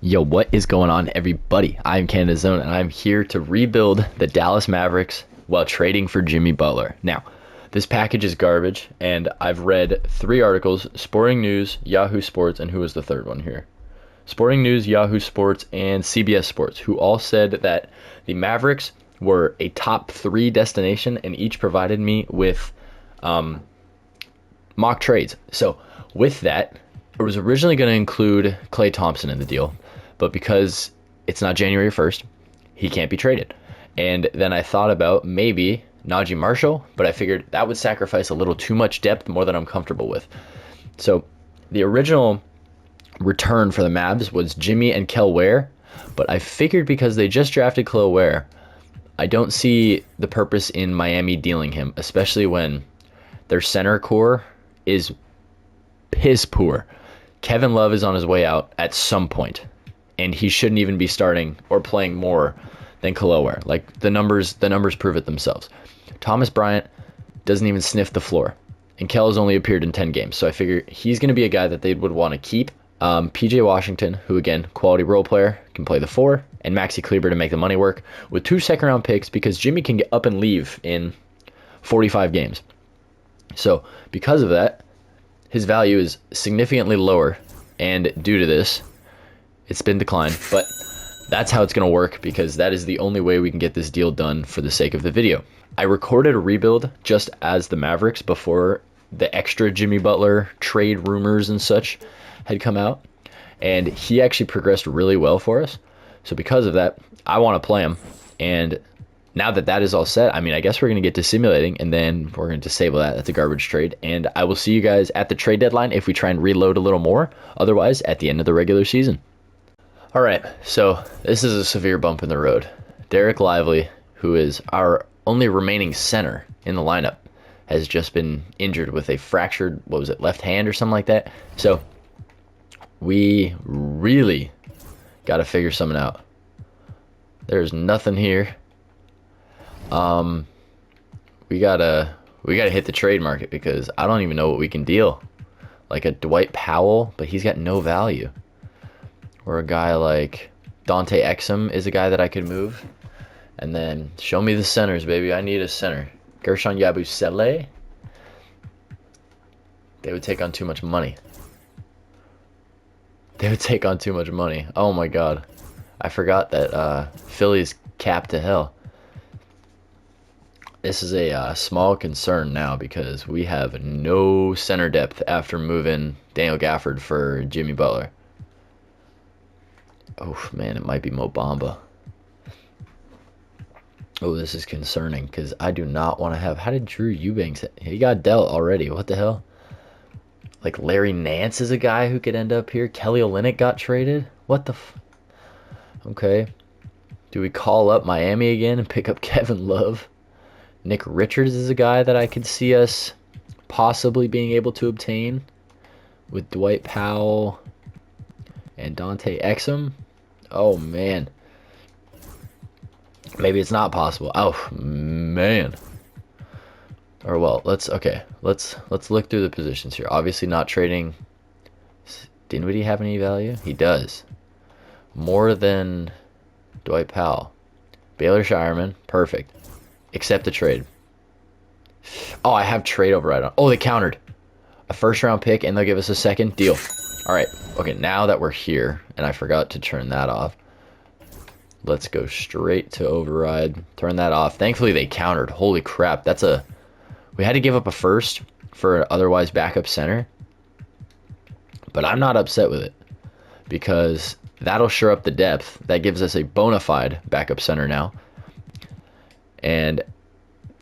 Yo, what is going on, everybody? I'm Canada Zone, and I'm here to rebuild the Dallas Mavericks while trading for Jimmy Butler. Now, this package is garbage, and I've read 3 articles: Sporting News, Yahoo Sports, and who was the third one here? Sporting News, Yahoo Sports, and CBS Sports, who all said that the Mavericks were a top 3 destination, and each provided me with mock trades. So, with that, it was originally going to include Klay Thompson in the deal, but because it's not January 1st, he can't be traded. And then I thought about maybe Najee Marshall, but I figured that would sacrifice a little too much depth, more than I'm comfortable with. So the original return for the Mavs was Jimmy and Kel Ware, but I figured because they just drafted Kel Ware, I don't see the purpose in Miami dealing him, especially when their center core is piss poor. Kevin Love is on his way out at some point, and he shouldn't even be starting or playing more than Kel Ware. Like the numbers prove it themselves. Thomas Bryant doesn't even sniff the floor, and Kel has only appeared in 10 games, so I figure he's going to be a guy that they would want to keep. PJ Washington, who again, quality role player, can play the 4, and Maxi Kleber to make the money work with 2 second-round picks because Jimmy can get up and leave in 45 games. So because of that, his value is significantly lower, and due to this, it's been declined. But that's how it's going to work, because that is the only way we can get this deal done for the sake of the video. I recorded a rebuild just as the Mavericks before the extra Jimmy Butler trade rumors and such had come out, and he actually progressed really well for us. So because of that, I want to play him, and now that that is all set, I guess we're going to get to simulating, and then we're going to disable that. That's a garbage trade, and I will see you guys at the trade deadline if we try and reload a little more. Otherwise, at the end of the regular season. All right, so this is a severe bump in the road. Derek Lively, who is our only remaining center in the lineup, has just been injured with a fractured, left hand or something like that. So we really got to figure something out. There's nothing here. We gotta hit the trade market, because I don't even know what we can deal. Like a Dwight Powell, but he's got no value. Or a guy like Dante Exum is a guy that I could move. And then show me the centers, baby. I need a center. Gershon Yabusele. They would take on too much money. Oh my god. I forgot that Philly's capped to hell. This is a small concern now, because we have no center depth after moving Daniel Gafford for Jimmy Butler. Oh man, it might be Mo Bamba. Oh, this is concerning, because I do not want to have... How did Drew Eubanks... He got dealt already. What the hell? Like Larry Nance is a guy who could end up here. Kelly Olynyk got traded. What the... Okay. Do we call up Miami again and pick up Kevin Love? Nick Richards is a guy that I could see us possibly being able to obtain with Dwight Powell and Dante Exum. Oh man, maybe it's not possible. Oh man. Or well, let's look through the positions here. Obviously not trading. Dinwiddie have any value? He does. More than Dwight Powell. Baylor Shireman, perfect. Accept the trade. Oh, I have trade override on. Oh, they countered. A first-round pick, and they'll give us a second. Deal. All right. Okay, now that we're here, and I forgot to turn that off, let's go straight to override. Turn that off. Thankfully, they countered. Holy crap. We had to give up a first for an otherwise backup center, but I'm not upset with it, because that'll shore up the depth. That gives us a bona fide backup center now. And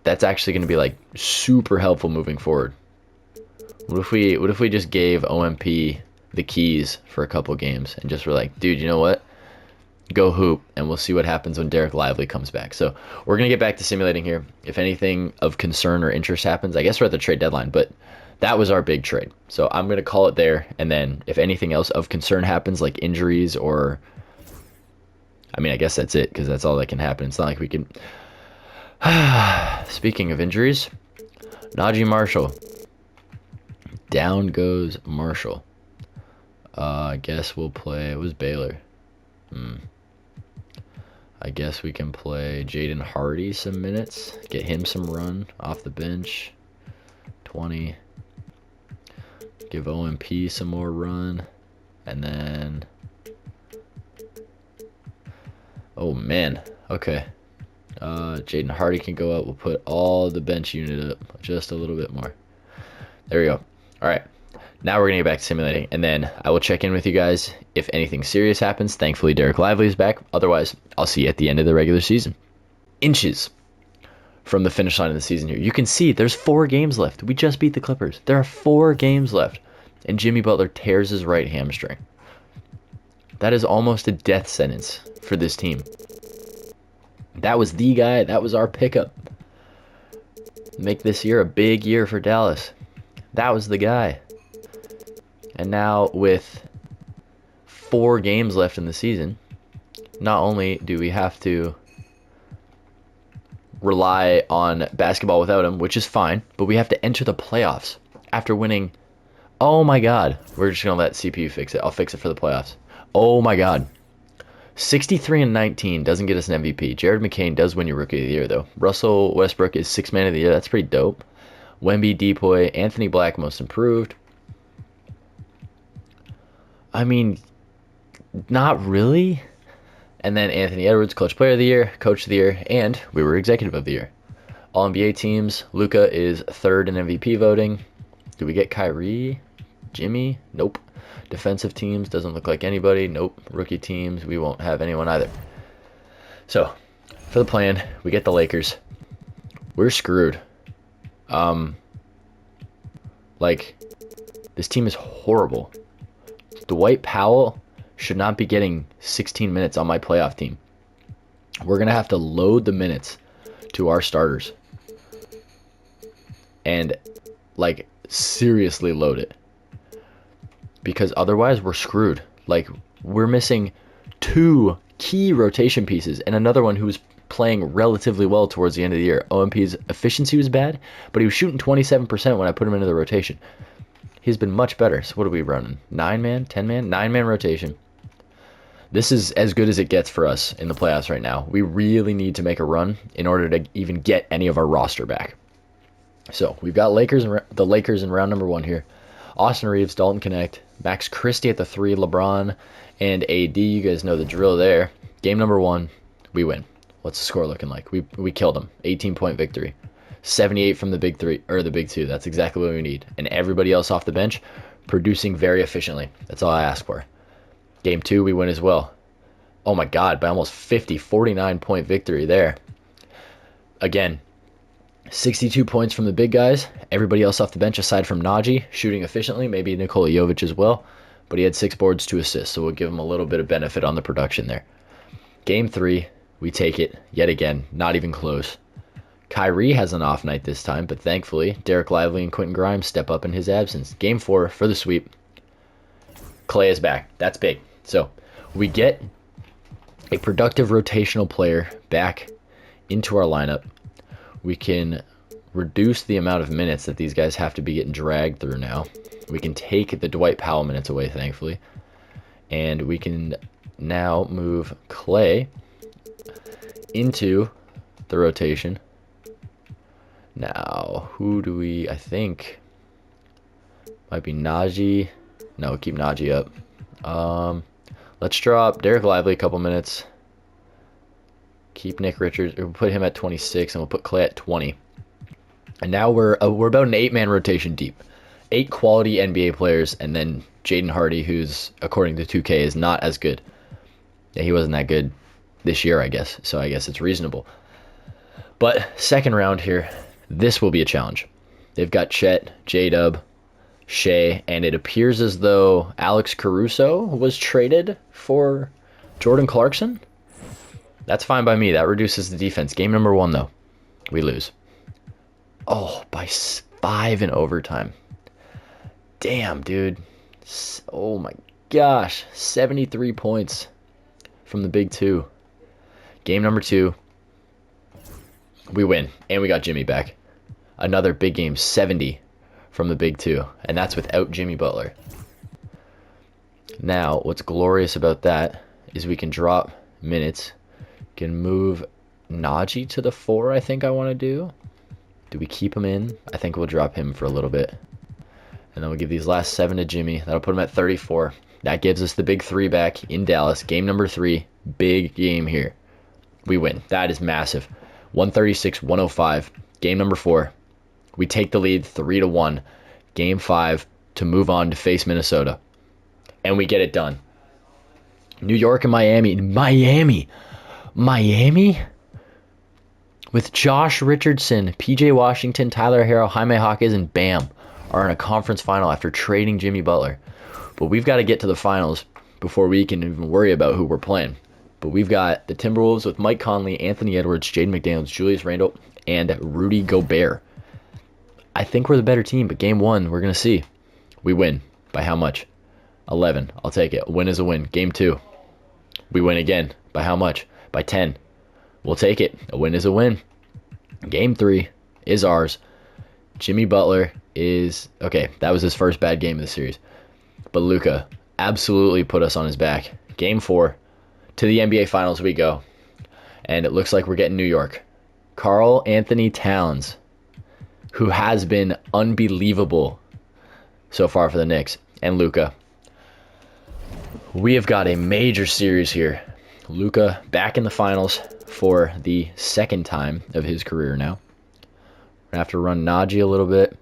that's actually going to be like super helpful moving forward. What if we just gave OMP the keys for a couple games and just were like, dude, you know what? Go hoop, and we'll see what happens when Derek Lively comes back. So we're going to get back to simulating here. If anything of concern or interest happens, I guess we're at the trade deadline, but that was our big trade. So I'm going to call it there, and then if anything else of concern happens, like injuries or... I guess that's it, because that's all that can happen. It's not like we can... Speaking of injuries, Najee Marshall. Down goes Marshall. I guess we'll play... It was Baylor. I guess we can play Jaden Hardy some minutes. Get him some run off the bench. 20. Give OMP some more run. And then... Oh, man. Okay. Jaden Hardy can go up. We'll put all the bench unit up just a little bit more. There we go. All right. Now we're going to get back to simulating, and then I will check in with you guys if anything serious happens. Thankfully, Derek Lively is back. Otherwise, I'll see you at the end of the regular season. Inches from the finish line of the season here. You can see there's 4 games left. We just beat the Clippers. There are 4 games left, and Jimmy Butler tears his right hamstring. That is almost a death sentence for this team. That was the guy. That was our pickup. Make this year a big year for Dallas. That was the guy. And now with 4 games left in the season, not only do we have to rely on basketball without him, which is fine, but we have to enter the playoffs after winning. Oh my God. We're just going to let CPU fix it. I'll fix it for the playoffs. Oh my God. 63-19 doesn't get us an MVP. Jared McCain does win your Rookie of the Year, though. Russell Westbrook is 6th Man of the Year. That's pretty dope. Wemby, Depoy, Anthony Black, Most Improved. I mean, not really. And then Anthony Edwards, Clutch Player of the Year, Coach of the Year, and we were Executive of the Year. All NBA teams, Luka is 3rd in MVP voting. Do we get Kyrie? Jimmy? Nope. Defensive teams, doesn't look like anybody. Nope. Rookie teams, we won't have anyone either. So, for the plan, we get the Lakers. We're screwed. This team is horrible. Dwight Powell should not be getting 16 minutes on my playoff team. We're going to have to load the minutes to our starters. And, seriously load it. Because otherwise, we're screwed. We're missing 2 key rotation pieces and another one who was playing relatively well towards the end of the year. OMP's efficiency was bad, but he was shooting 27% when I put him into the rotation. He's been much better. So what are we running? 9-man? 10-man? 9-man rotation. This is as good as it gets for us in the playoffs right now. We really need to make a run in order to even get any of our roster back. So we've got the Lakers in round number 1 here. Austin Reeves, Dalton Connect, Max Christie at the 3, LeBron, and AD. You guys know the drill there. Game number 1, we win. What's the score looking like? We killed them. 18-point victory. 78 from the big 3 or the big 2. That's exactly what we need. And everybody else off the bench producing very efficiently. That's all I ask for. Game 2, we win as well. Oh my God, by almost 50, 49-point victory there. Again, 62 points from the big guys. Everybody else off the bench aside from Najee shooting efficiently. Maybe Nikola Jovic as well. But he had 6 boards, 2 assists. So we'll give him a little bit of benefit on the production there. Game 3, we take it yet again. Not even close. Kyrie has an off night this time, but thankfully, Derek Lively and Quentin Grimes step up in his absence. Game 4 for the sweep. Clay is back. That's big. So we get a productive rotational player back into our lineup. We can reduce the amount of minutes that these guys have to be getting dragged through now. We can take the Dwight Powell minutes away, thankfully. And we can now move Clay into the rotation. Now, who do we, I think, might be Najee. No, keep Najee up. Let's drop Derek Lively a couple minutes. Keep Nick Richards. We'll put him at 26, and we'll put Clay at 20. And now we're about an 8-man rotation deep. 8 quality NBA players, and then Jaden Hardy, who's, according to 2K, is not as good. Yeah, he wasn't that good this year, I guess. So I guess it's reasonable. But second round here, this will be a challenge. They've got Chet, J-Dub, Shea, and it appears as though Alex Caruso was traded for Jordan Clarkson. That's fine by me. That reduces the defense. Game number 1, though. We lose. Oh, by 5 in overtime. Damn, dude. Oh, my gosh. 73 points from the big 2. Game number 2. We win. And we got Jimmy back. Another big game. 70 from the big 2. And that's without Jimmy Butler. Now, what's glorious about that is we can drop minutes. Can move Najee to the 4, I think I want to do. Do we keep him in? I think we'll drop him for a little bit. And then we'll give these last 7 to Jimmy. That'll put him at 34. That gives us the big 3 back in Dallas. Game number 3. Big game here. We win. That is massive. 136-105. Game number 4. We take the lead 3-1. Game 5 to move on to face Minnesota. And we get it done. New York and Miami. Miami? With Josh Richardson, PJ Washington, Tyler Herro, Jaime Jaquez, and Bam are in a conference final after trading Jimmy Butler. But we've got to get to the finals before we can even worry about who we're playing. But we've got the Timberwolves with Mike Conley, Anthony Edwards, Jaden McDaniels, Julius Randle, and Rudy Gobert. I think we're the better team, but game 1, we're going to see. We win. By how much? 11. I'll take it. A win is a win. Game 2. We win again. By how much? By 10. We'll take it. A win is a win. Game 3 is ours. Jimmy Butler is... Okay, that was his first bad game of the series. But Luka absolutely put us on his back. Game 4. To the NBA Finals we go. And it looks like we're getting New York. Karl Anthony Towns, who has been unbelievable so far for the Knicks, and Luka. We have got a major series here. Luka back in the finals for the 2nd time of his career now. We're going to have to run Najee a little bit,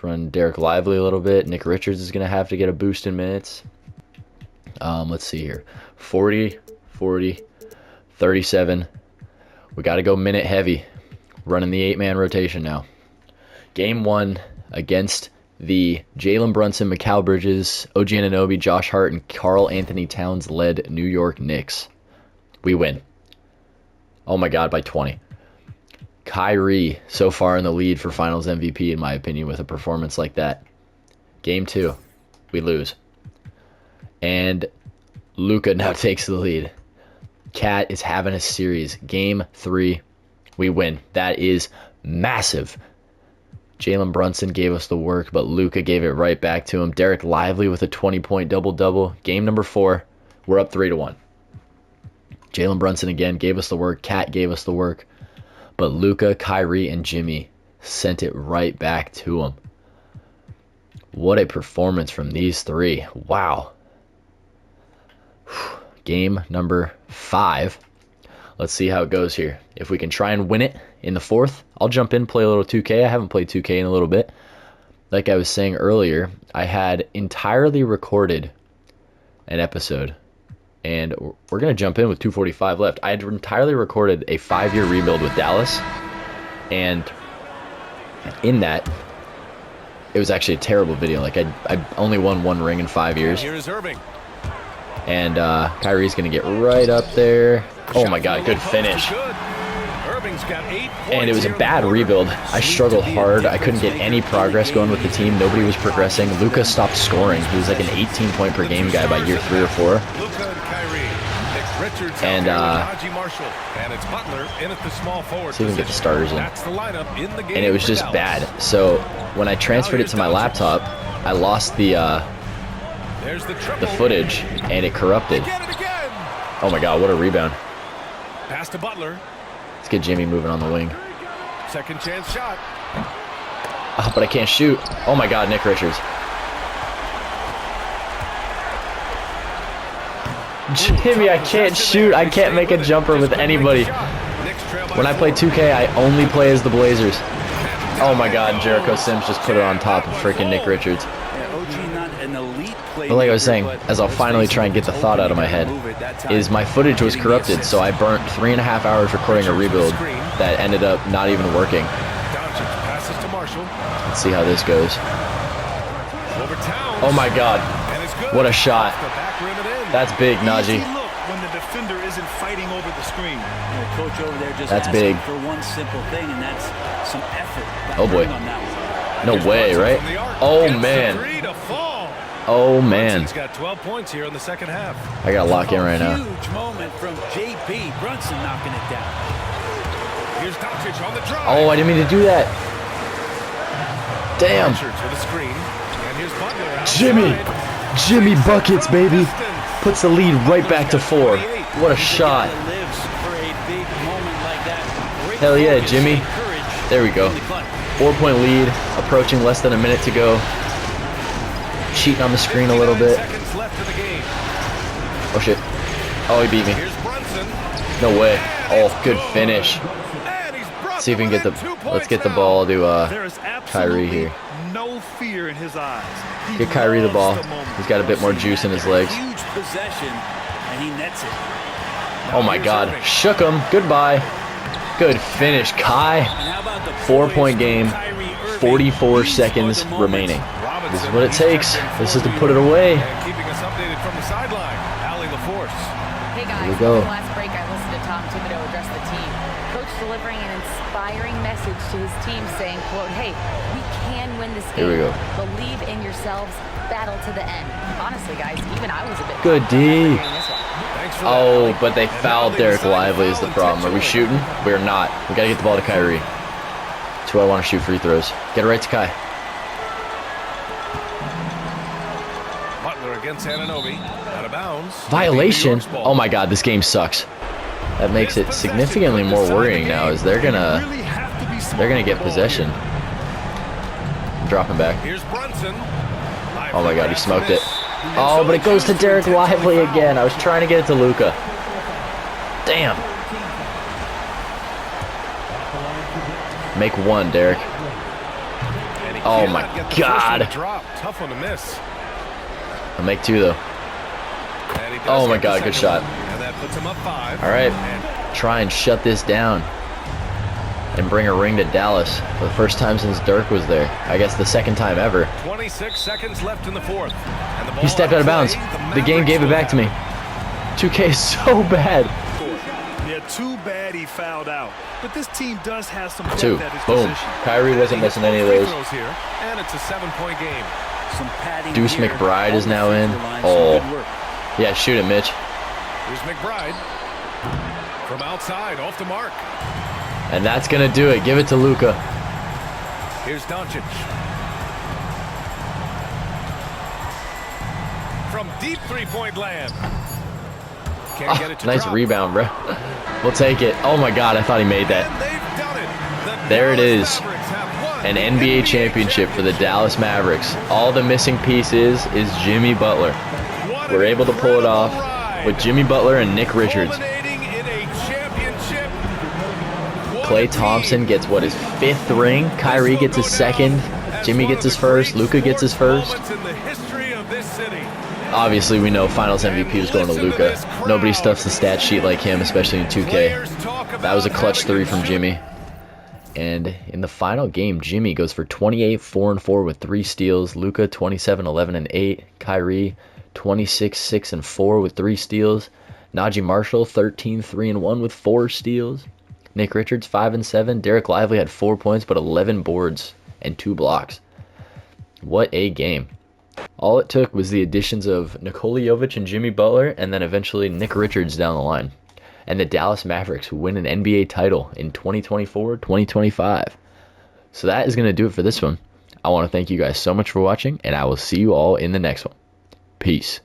run Derek Lively a little bit. Nick Richards is going to have to get a boost in minutes. Let's see here. 40, 37. We got to go minute heavy. Running the 8-man rotation now. Game 1 against the Jalen Brunson, Mikal Bridges, OG Anunoby, Josh Hart, and Karl Anthony Towns led New York Knicks. We win. Oh my God, by 20. Kyrie so far in the lead for Finals MVP, in my opinion, with a performance like that. Game 2, we lose. And Luka now takes the lead. Cat is having a series. Game 3, we win. That is massive. Jalen Brunson gave us the work, but Luka gave it right back to him. Derek Lively with a 20-point double-double. Game number 4, we're up 3-1. Jalen Brunson again gave us the work. Cat gave us the work. But Luka, Kyrie, and Jimmy sent it right back to him. What a performance from these 3. Wow. Game number 5. Let's see how it goes here. If we can try and win it in the 4th, I'll jump in, play a little 2K. I haven't played 2K in a little bit. Like I was saying earlier, I had entirely recorded an episode. And we're going to jump in with 2:45 left. I had entirely recorded a 5-year rebuild with Dallas. And in that, it was actually a terrible video. Like, I only won 1 ring in 5 years. Here is Irving. And Kyrie's going to get right up there. Oh my God, good finish. And it was a bad rebuild. I struggled hard. I couldn't get any progress going with the team. Nobody was progressing. Luka stopped scoring. He was like an 18-point per game guy by year 3 or 4. And see if we can get the starters in. And it was just bad. So when I transferred it to my laptop, I lost the footage and it corrupted. Oh my God, what a rebound. Pass to Butler. Let's get Jimmy moving on the wing. Second chance shot. Oh, but I can't shoot. Oh my God, Nick Richards. Jimmy, I can't shoot. I can't make a jumper with anybody. When I play 2K, I only play as the Blazers. Oh my God, Jericho Sims just put it on top of freaking Nick Richards. But like I was saying, as I'll finally try and get the thought out of my head, is my footage was corrupted, so I burnt 3.5 hours recording a rebuild that ended up not even working. Let's see how this goes. Oh my God, what a shot. That's big, Najee. When the defender isn't fighting over the screen. The coach over there just that's big. For one simple thing, and that's some effort. Oh boy. No way, right? Oh man. Oh man. He's got 12 points here in the second half. I gotta lock in right now. Huge moment from JP Brunson knocking it down. Here's Doncic on the drive. Oh, I didn't mean to do that. Damn. Jimmy buckets, baby. Puts the lead right back to 4. What a shot. Hell yeah, Jimmy. There we go. 4-point lead, approaching less than a minute to go. Cheating on the screen a little bit. Oh shit. Oh, he beat me. No way. Oh, good finish. See if we can get the, let's get the ball to Kyrie here. No fear in his eyes. Get Kyrie the ball. He's got a bit more juice in his legs. Huge possession, and he nets it. Oh my god. Shook him. Goodbye. Good finish, Kai. 4-point game. 44 seconds remaining. This is what it takes. This is to put it away. Keeping us updated from the sideline, Allie LaForce. Hey guys, Here we go. on the last break I listened to Tom Thibodeau address the team. Coach delivering an inspiring message to his team saying, quote, hey, we can win this game. Here we go. Believe in yourselves, battle to the end. Honestly, guys, even I was a bit... Good D. Thanks for Oh, that, but they fouled Derek Lively is the problem. Are we shooting? We're not. We gotta get the ball to Kyrie. That's who I want to shoot free throws. Get it right to Kai. Butler against Anunoby. Out of bounds. Violation? Oh my god, this game sucks. That makes it significantly more worrying now, as they're gonna get possession. Dropping back. Here's Brunson. Oh my god, he smoked it. Oh, but it goes to Derek Lively again. I was trying to get it to Luka. Damn. Make one, Derek. Oh my god. Tough one to miss. I'll make 2 though. Oh my god, good shot. And that puts him up 5. All right, try and shut this down and bring a ring to Dallas for the first time since Dirk was there. I guess the second time ever. 26 seconds left in the 4th. And the ball He stepped out of bounds. The game gave it back to me. 2K is so bad. Yeah, too bad he fouled out. But this team does have some depth 2. at his Boom. position. Kyrie wasn't missing any of those. Here, and it's a 7-point game. Some padding Deuce here. McBride is now All the in. free throw lines, Oh. some good work. Yeah, shoot it, Mitch. Here's McBride. From outside, off the mark. And that's gonna do it. Give it to Luka. Here's Doncic. From deep 3-point land. Can't get it to Nice drop. rebound, bro. We'll take it. Oh my god, I thought he made that. And they've done it. The There it Dallas is. Mavericks have won An the NBA championship for the Dallas Mavericks. All the missing pieces is Jimmy Butler. What We're an able to pull it off incredible ride. with Jimmy Butler and Nick Richards. Culminating in a championship. What Klay a Thompson team. gets what, his 5th ring? Kyrie gets his 2nd. Jimmy gets his 1st. Luka gets his 1st. Moments in the history of this city. Obviously, we know Finals MVP was going to Luka. Nobody stuffs the stat sheet like him, especially in 2K. Players talk That was a about clutch having 3 from Jimmy. And in the final game, Jimmy goes for 28, 4 and 4 with 3 steals. Luka 27, 11 and 8. Kyrie 26, 6 and 4 with 3 steals. Najee Marshall 13, 3 and 1 with 4 steals. Nick Richards 5 and 7. Derek Lively had 4 points but 11 boards and 2 blocks. What a game. All it took was the additions of Nikola Jovic and Jimmy Butler, and then eventually Nick Richards down the line. And the Dallas Mavericks win an NBA title in 2024-2025. So that is going to do it for this one. I want to thank you guys so much for watching, and I will see you all in the next one. Peace.